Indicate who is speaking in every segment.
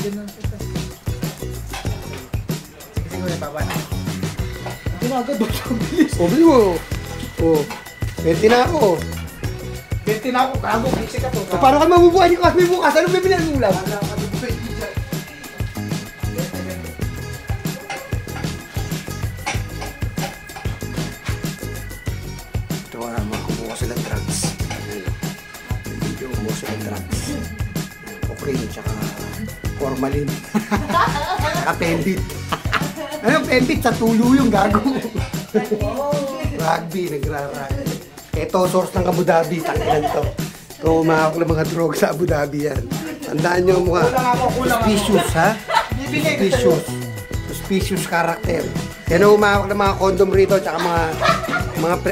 Speaker 1: ganun. Sige, sige, papan. Ito na agad, ba't ang bilis?
Speaker 2: O, bili mo. O, 20 na ako.
Speaker 1: 20 na ako, gago, busy ka to.
Speaker 2: O, paano ka mabubuhay ni Cosme bukas? Anong bibilan mo ulam?
Speaker 1: Wala ka dito,
Speaker 2: Ito nga, makakuha sila drugs. Hindi kumuha sila drugs. Cocaine, tsaka formalin. Tsaka pembit. Ano pembit? Sa tulo yung gago. Rugby, nagra-rugby. Ito, source ng Abu Dhabi. Takilan to. Kung umahak ng mga drugs sa Abu Dhabi yan. Tandaan nyo ang mga suspicious, ha? Suspicious. Suspicious character. Yan ang umahak ng mga condom rito, tsaka mga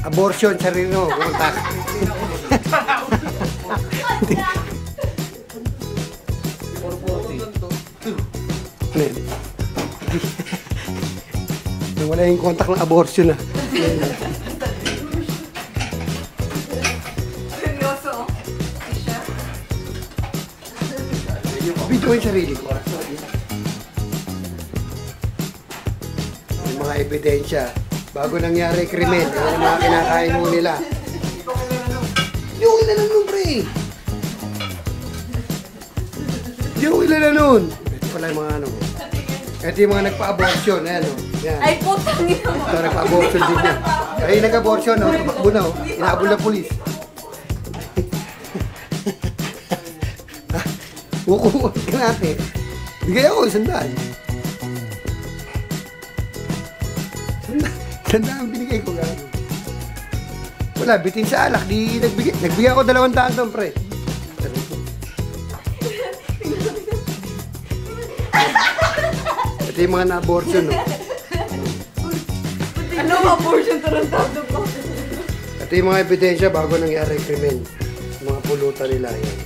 Speaker 2: abortion sa rino. Kontak. Wala yung kontak ng abortion, ha?
Speaker 3: Seryoso? Siya?
Speaker 2: Video yung sarili ko. Yung mga ebidensya. Bago nangyari krimen, yung mga kinakain mo nila. Yung ilan na nun, pre. Yung ilan na nun. Ito pala yung mga ano. Ito yung mga nagpa-abortion. Ayan, o. Yan.
Speaker 3: Ay, putang ina mo.
Speaker 2: Ito, nagpa-abortion din yan. Ay, nag-abortion, o. Tumakbo na, o. Inaabol na pulis. Kukuha ka natin. Bigay ako, 100. 100 ang binigay ko, gano'n. Wala, bitin sa alak. Di nagbigay ako 200 doon, pre. Ito yung mga na-abortion, no?
Speaker 3: Ano abortion tarantado ko?
Speaker 2: Ito yung mga ebidensya bago nangyari krimen. Mga pulutan nila, yan.